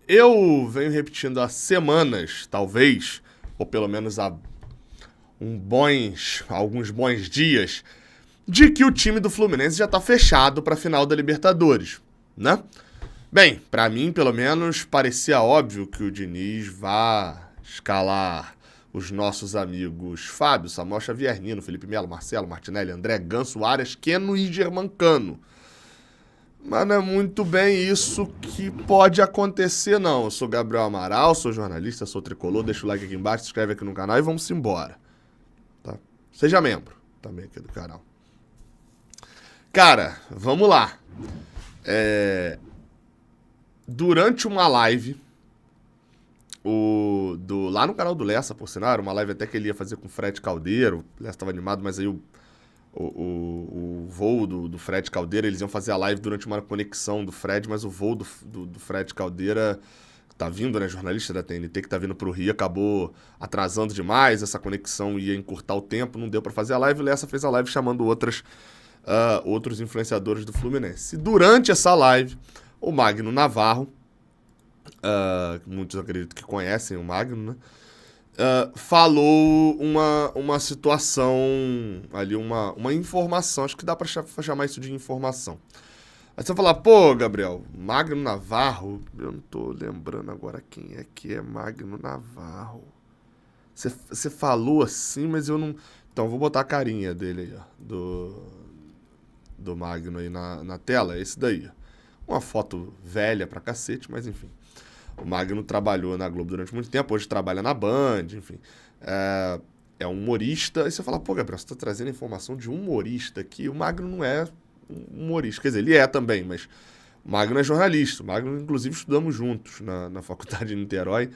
Eu venho repetindo há semanas, talvez, ou pelo menos há alguns bons dias, de que o time do Fluminense já tá fechado para a final da Libertadores, né? Bem, para mim, pelo menos, parecia óbvio que o Diniz vá escalar os nossos amigos Fábio, Samuel Xavier, Nino, Felipe Melo, Marcelo, Martinelli, André, Ganso, Arias, Keno e Germancano. Mas não é muito bem isso que pode acontecer, não. Eu sou Gabriel Amaral, sou jornalista, sou tricolor. Deixa o like aqui embaixo, se inscreve aqui no canal e vamos embora. Tá? Seja membro também aqui do canal. Cara, vamos lá. Durante uma live, lá no canal do Lessa, por sinal, era uma live até que ele ia fazer com o Fred Caldeiro. O Lessa estava animado, mas aí o voo do Fred Caldeira, eles iam fazer a live durante uma conexão do Fred, mas o voo do Fred Caldeira tá vindo, né, jornalista da TNT, que tá vindo pro Rio, acabou atrasando demais, essa conexão ia encurtar o tempo, não deu para fazer a live, o Lessa fez a live chamando outros influenciadores do Fluminense. E durante essa live, o Magno Navarro, muitos acredito que conhecem o Magno, né? Falou uma situação ali, uma informação, acho que dá pra chamar isso de informação. Aí você vai falar, pô, Gabriel, Magno Navarro, eu não tô lembrando agora quem é que é Magno Navarro. Você falou assim, mas eu não... Então, vou botar a carinha dele aí, ó, do Magno aí na tela, é esse daí, ó. Uma foto velha pra cacete, mas enfim. O Magno trabalhou na Globo durante muito tempo, hoje trabalha na Band, enfim. É um humorista. Aí você fala, pô, Gabriel, você tá trazendo informação de um humorista aqui. O Magno não é um humorista. Quer dizer, ele é também, mas o Magno é jornalista. O Magno, inclusive, estudamos juntos na faculdade de Niterói.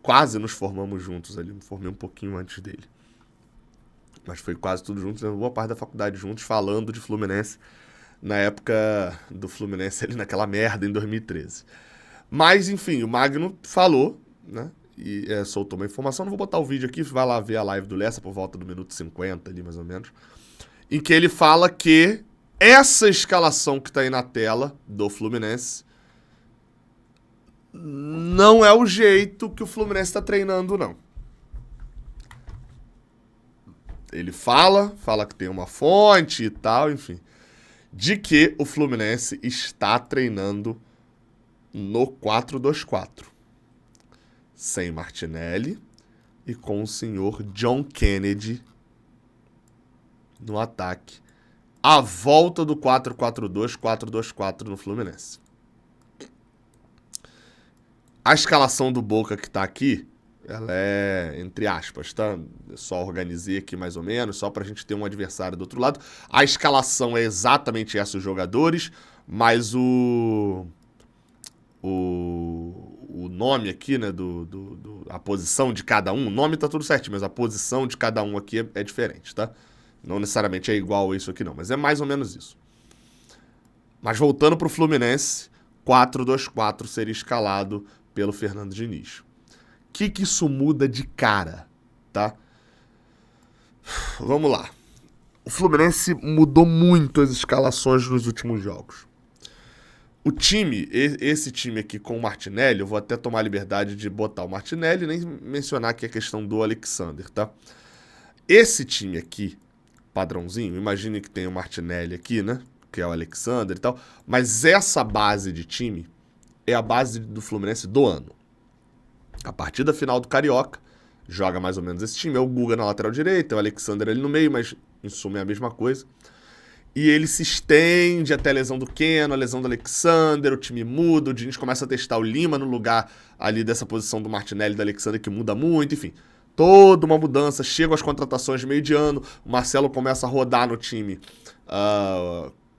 Quase nos formamos juntos ali. Me formei um pouquinho antes dele. Mas foi quase tudo juntos, boa parte da faculdade juntos, falando de Fluminense na época do Fluminense ali naquela merda em 2013. Mas, enfim, o Magno falou, né? E soltou uma informação. Não vou botar o vídeo aqui, vai lá ver a live do Lessa por volta do minuto 50 ali, mais ou menos. Em que ele fala que essa escalação que tá aí na tela do Fluminense não é o jeito que o Fluminense tá treinando, não. Ele fala que tem uma fonte e tal, enfim, de que o Fluminense está treinando no 4-2-4. Sem Martinelli e com o senhor John Kennedy no ataque. A volta do 4-4-2, 4-2-4 no Fluminense. A escalação do Boca que tá aqui, ela é, entre aspas, tá? Eu só organizei aqui mais ou menos, só pra gente ter um adversário do outro lado. A escalação é exatamente essa, os jogadores, mas o nome aqui, né, a posição de cada um, o nome tá tudo certinho, mas a posição de cada um aqui é diferente, tá? Não necessariamente é igual a isso aqui não, mas é mais ou menos isso. Mas voltando pro Fluminense, 4-2-4 seria escalado pelo Fernando Diniz. O que isso muda de cara, tá? Vamos lá. O Fluminense mudou muito as escalações nos últimos jogos. O time, esse time aqui com o Martinelli, eu vou até tomar a liberdade de botar o Martinelli e nem mencionar aqui a questão do Alexander, tá? Esse time aqui, padrãozinho, imagine que tem o Martinelli aqui, né? Que é o Alexander e tal. Mas essa base de time é a base do Fluminense do ano. A partir da final do Carioca, joga mais ou menos esse time. É o Guga na lateral direita, é o Alexander ali no meio, mas em suma é a mesma coisa. E ele se estende até a lesão do Keno, a lesão do Alexander, o time muda, o Diniz começa a testar o Lima no lugar ali dessa posição do Martinelli e do Alexander, que muda muito, enfim. Toda uma mudança, chegam as contratações de meio de ano, o Marcelo começa a rodar no time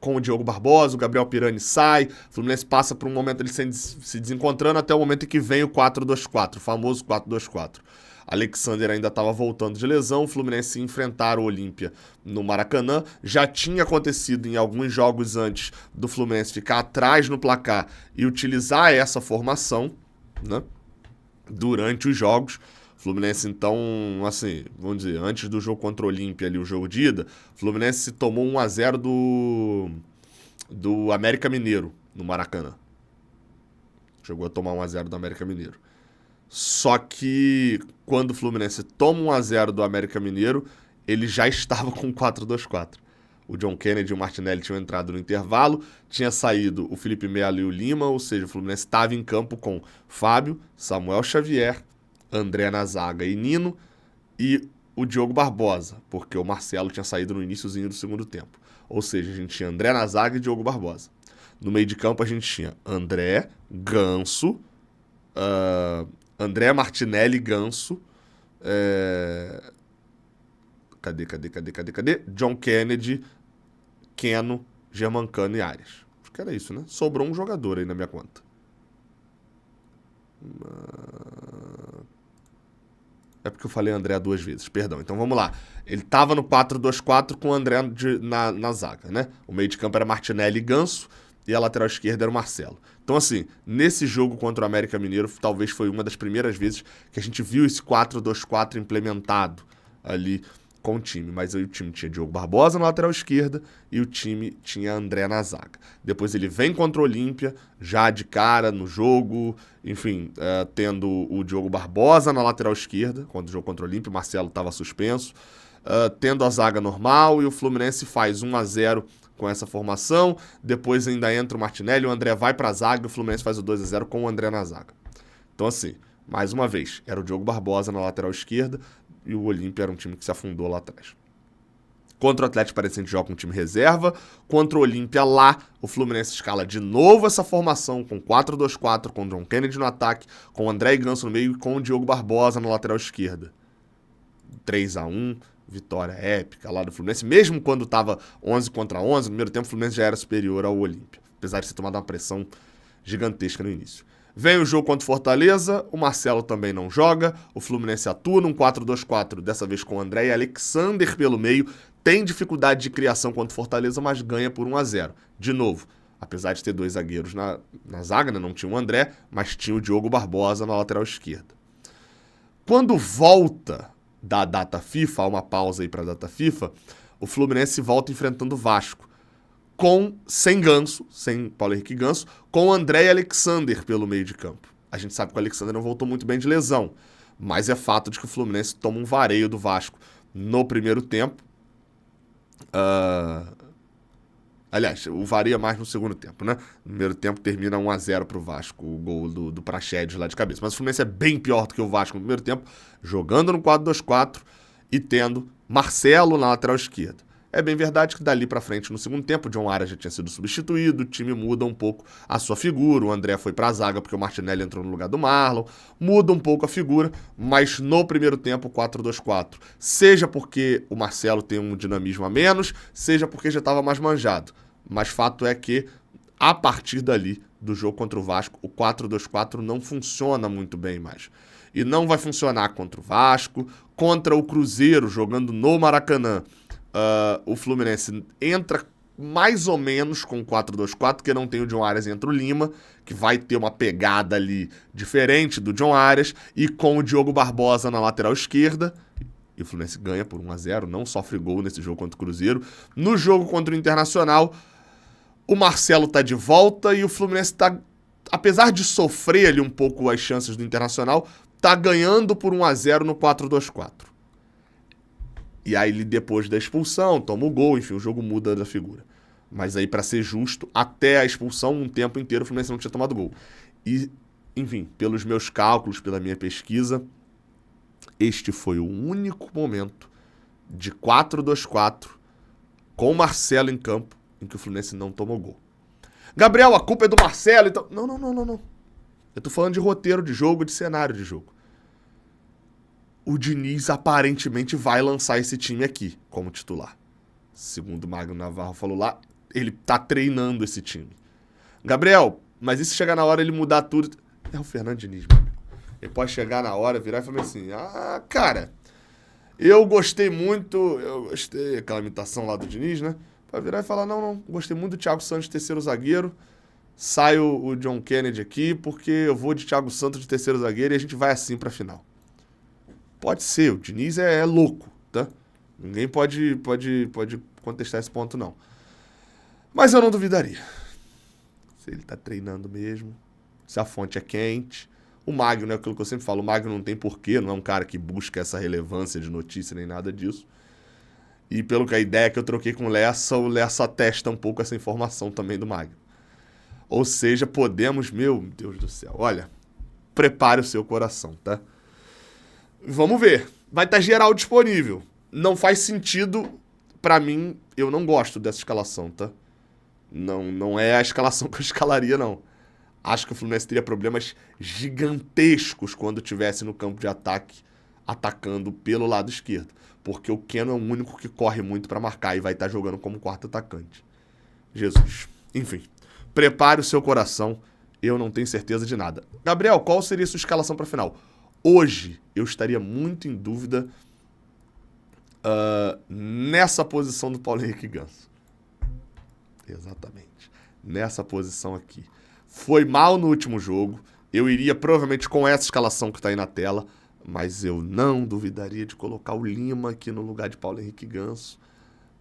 com o Diogo Barbosa, o Gabriel Pirani sai, o Fluminense passa por um momento ele se desencontrando até o momento em que vem o 4-2-4, o famoso 4-2-4. Alexander ainda estava voltando de lesão, o Fluminense enfrentar o Olímpia no Maracanã. Já tinha acontecido em alguns jogos antes do Fluminense ficar atrás no placar e utilizar essa formação, né, durante os jogos. O Fluminense, então, assim, vamos dizer, antes do jogo contra o Olímpia, ali, o jogo de ida, o Fluminense tomou 1-0 do América Mineiro no Maracanã. Chegou a tomar 1x0 do América Mineiro. Só que quando o Fluminense toma 1x0 do América Mineiro, ele já estava com 4-2-4. O John Kennedy e o Martinelli tinham entrado no intervalo, tinha saído o Felipe Melo e o Lima, ou seja, o Fluminense estava em campo com Fábio, Samuel Xavier, André na zaga e Nino, e o Diogo Barbosa, porque o Marcelo tinha saído no iniciozinho do segundo tempo. Ou seja, a gente tinha André na zaga e Diogo Barbosa. No meio de campo a gente tinha André, Ganso, André, Martinelli, Ganso, cadê? John Kennedy, Keno, Germancano e Arias. Acho que era isso, né? Sobrou um jogador aí na minha conta. É porque eu falei André 2 vezes, perdão. Então vamos lá. Ele tava no 4-2-4 com o André na zaga, né? O meio de campo era Martinelli e Ganso e a lateral esquerda era o Marcelo. Então assim, nesse jogo contra o América Mineiro, talvez foi uma das primeiras vezes que a gente viu esse 4-2-4 implementado ali com o time. Mas aí o time tinha Diogo Barbosa na lateral esquerda e o time tinha André na zaga. Depois ele vem contra o Olímpia, já de cara no jogo, enfim, tendo o Diogo Barbosa na lateral esquerda, quando o jogo contra o Olímpia, o Marcelo estava suspenso, tendo a zaga normal e o Fluminense faz 1-0 com essa formação, depois ainda entra o Martinelli, o André vai para a zaga e o Fluminense faz o 2-0 com o André na zaga. Então assim, mais uma vez, era o Diogo Barbosa na lateral esquerda e o Olímpia era um time que se afundou lá atrás. Contra o Atlético Paranaense joga com um time reserva, contra o Olímpia lá, o Fluminense escala de novo essa formação com 4-2-4, com o John Kennedy no ataque, com o André e Ganso no meio e com o Diogo Barbosa na lateral esquerda. 3-1, vitória épica lá do Fluminense, mesmo quando estava 11-11, no primeiro tempo o Fluminense já era superior ao Olímpia, apesar de ter tomado uma pressão gigantesca no início. Vem o jogo contra o Fortaleza, o Marcelo também não joga, o Fluminense atua num 4-2-4, dessa vez com o André e Alexander pelo meio, tem dificuldade de criação contra o Fortaleza, mas ganha por 1-0. De novo, apesar de ter 2 zagueiros na zaga, né? Não tinha o André, mas tinha o Diogo Barbosa na lateral esquerda. Quando volta da data FIFA, há uma pausa aí para a data FIFA, o Fluminense volta enfrentando o Vasco, sem Ganso, sem Paulo Henrique Ganso, com André e Alexander pelo meio de campo. A gente sabe que o Alexander não voltou muito bem de lesão, mas é fato de que o Fluminense toma um vareio do Vasco no primeiro tempo. Aliás, o varia mais no segundo tempo, né? No primeiro tempo termina 1-0 pro Vasco, o gol do Praxedes lá de cabeça. Mas o Fluminense é bem pior do que o Vasco no primeiro tempo, jogando no 4-2-4 e tendo Marcelo na lateral esquerda. É bem verdade que dali pra frente, no segundo tempo, o John Arias já tinha sido substituído, o time muda um pouco a sua figura, o André foi pra zaga porque o Martinelli entrou no lugar do Marlon, muda um pouco a figura, mas no primeiro tempo, 4-2-4. Seja porque o Marcelo tem um dinamismo a menos, seja porque já estava mais manjado. Mas fato é que, a partir dali, do jogo contra o Vasco, o 4-2-4 não funciona muito bem mais. E não vai funcionar contra o Vasco, contra o Cruzeiro, jogando no Maracanã. O Fluminense entra mais ou menos com 4-2-4, porque não tem o John Arias, entra o Lima, que vai ter uma pegada ali diferente do John Arias, e com o Diogo Barbosa na lateral esquerda, e o Fluminense ganha por 1-0, não sofre gol nesse jogo contra o Cruzeiro. No jogo contra o Internacional, o Marcelo tá de volta e o Fluminense tá, apesar de sofrer ali um pouco as chances do Internacional, tá ganhando por 1-0 no 4-2-4. E aí, depois da expulsão, toma o gol, enfim, o jogo muda da figura. Mas aí, pra ser justo, até a expulsão, um tempo inteiro, o Fluminense não tinha tomado gol. E, enfim, pelos meus cálculos, pela minha pesquisa, este foi o único momento de 4-2-4 com o Marcelo em campo em que o Fluminense não tomou gol. Gabriel, a culpa é do Marcelo, então... Não. Eu tô falando de roteiro de jogo, de cenário de jogo. O Diniz aparentemente vai lançar esse time aqui como titular. Segundo o Magno Navarro falou lá, ele tá treinando esse time. Gabriel, mas e se chegar na hora ele mudar tudo? É o Fernando Diniz, meu amigo. Ele pode chegar na hora, virar e falar assim, cara, eu gostei, aquela imitação lá do Diniz, né? Vai virar e falar, não, gostei muito do Thiago Santos, terceiro zagueiro, sai o John Kennedy aqui, porque eu vou de Thiago Santos de terceiro zagueiro e a gente vai assim pra final. Pode ser, o Diniz é louco, tá? Ninguém pode contestar esse ponto, não. Mas eu não duvidaria. Se ele tá treinando mesmo, se a fonte é quente. O Magno, né, aquilo que eu sempre falo, o Magno não tem porquê, não é um cara que busca essa relevância de notícia nem nada disso. E pelo que a ideia que eu troquei com o Lessa atesta um pouco essa informação também do Magno. Ou seja, podemos, meu Deus do céu, olha, prepare o seu coração, tá? Vamos ver, vai estar geral disponível. Não faz sentido, pra mim, eu não gosto dessa escalação, tá? Não é a escalação que eu escalaria, não. Acho que o Fluminense teria problemas gigantescos quando tivesse no campo de ataque, atacando pelo lado esquerdo. Porque o Keno é o único que corre muito pra marcar e vai estar jogando como quarto atacante. Jesus. Enfim, prepare o seu coração. Eu não tenho certeza de nada. Gabriel, qual seria a sua escalação pra final? Hoje, eu estaria muito em dúvida nessa posição do Paulo Henrique Ganso. Exatamente. Nessa posição aqui. Foi mal no último jogo. Eu iria provavelmente com essa escalação que tá aí na tela. Mas eu não duvidaria de colocar o Lima aqui no lugar de Paulo Henrique Ganso.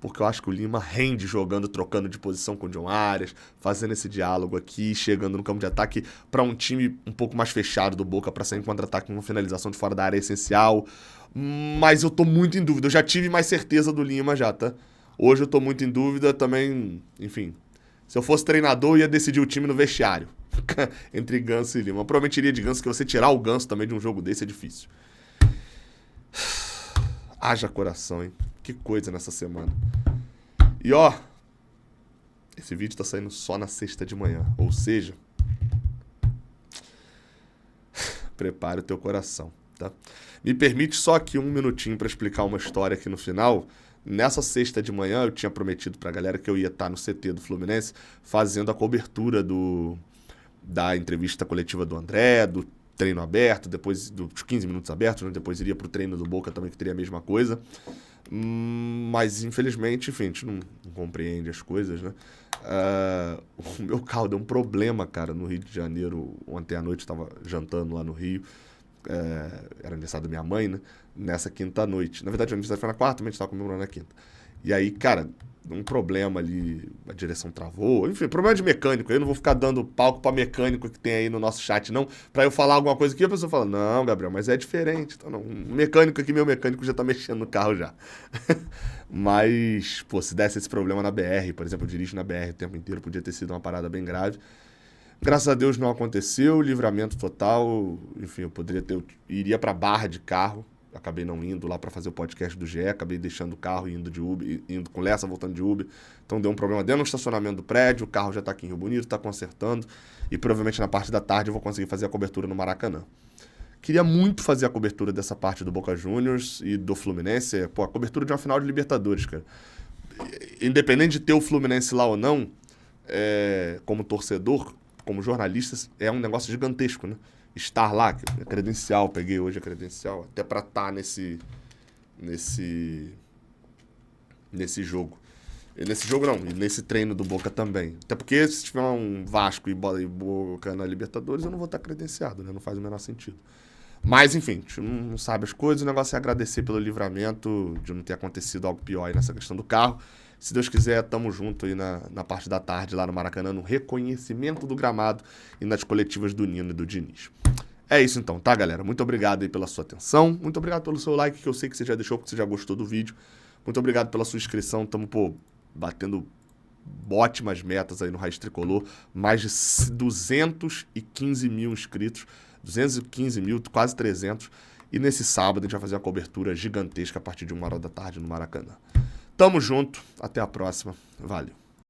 Porque eu acho que o Lima rende jogando, trocando de posição com o John Arias, fazendo esse diálogo aqui, chegando no campo de ataque para um time um pouco mais fechado do Boca para sair em contra-ataque, uma finalização de fora da área essencial. Mas eu tô muito em dúvida. Eu já tive mais certeza do Lima já, tá? Hoje eu tô muito em dúvida também, enfim. Se eu fosse treinador, eu ia decidir o time no vestiário. Entre Ganso e Lima. Eu provavelmente iria de Ganso, que você tirar o Ganso também de um jogo desse é difícil. Haja coração, hein? Que coisa nessa semana. E ó, esse vídeo tá saindo só na sexta de manhã. Ou seja, prepare o teu coração, tá? Me permite só aqui um minutinho pra explicar uma história aqui no final. Nessa sexta de manhã, eu tinha prometido pra galera que eu ia estar no CT do Fluminense fazendo a cobertura da entrevista coletiva do André, do treino aberto, depois dos 15 minutos abertos, né? Depois iria pro treino do Boca também, que teria a mesma coisa. Mas, infelizmente, enfim, a gente não compreende as coisas, né? O meu carro deu um problema, cara, no Rio de Janeiro. Ontem à noite eu tava jantando lá no Rio. Era aniversário da minha mãe, né? Nessa quinta noite. Na verdade, o aniversário foi na quarta, mas a gente tava comemorando na quinta. E aí, cara, um problema ali, a direção travou. Enfim, problema de mecânico. Eu não vou ficar dando palco pra mecânico que tem aí no nosso chat, não. Pra eu falar alguma coisa aqui, a pessoa fala, não, Gabriel, mas é diferente. Então, não, um mecânico aqui, meu mecânico já tá mexendo no carro já. Mas, pô, se desse esse problema na BR, por exemplo, eu dirijo na BR o tempo inteiro, podia ter sido uma parada bem grave. Graças a Deus não aconteceu, livramento total. Enfim, eu iria pra Barra de carro. Acabei não indo lá pra fazer o podcast do GE, acabei deixando o carro e indo de Uber, indo com Lessa, voltando de Uber. Então deu um problema dentro do estacionamento do prédio, o carro já tá aqui em Rio Bonito, tá consertando. E provavelmente na parte da tarde eu vou conseguir fazer a cobertura no Maracanã. Queria muito fazer a cobertura dessa parte do Boca Juniors e do Fluminense. Pô, a cobertura de uma final de Libertadores, cara. Independente de ter o Fluminense lá ou não, como torcedor, como jornalista, é um negócio gigantesco, né? Estar lá, a credencial, peguei hoje a credencial, até pra estar nesse jogo. E nesse jogo não, e nesse treino do Boca também. Até porque se tiver um Vasco e Boca na Libertadores, eu não vou estar credenciado, né? Não faz o menor sentido. Mas, enfim, a gente não sabe as coisas, o negócio é agradecer pelo livramento de não ter acontecido algo pior aí nessa questão do carro. Se Deus quiser, tamo junto aí na parte da tarde lá no Maracanã, no reconhecimento do gramado e nas coletivas do Nino e do Diniz. É isso então, tá, galera? Muito obrigado aí pela sua atenção. Muito obrigado pelo seu like, que eu sei que você já deixou, porque você já gostou do vídeo. Muito obrigado pela sua inscrição. Tamo, batendo ótimas metas aí no Raiz Tricolor. Mais de 215 mil inscritos. 215 mil, quase 300. E nesse sábado a gente vai fazer uma cobertura gigantesca a partir de 1h da tarde no Maracanã. Tamo junto, até a próxima, valeu.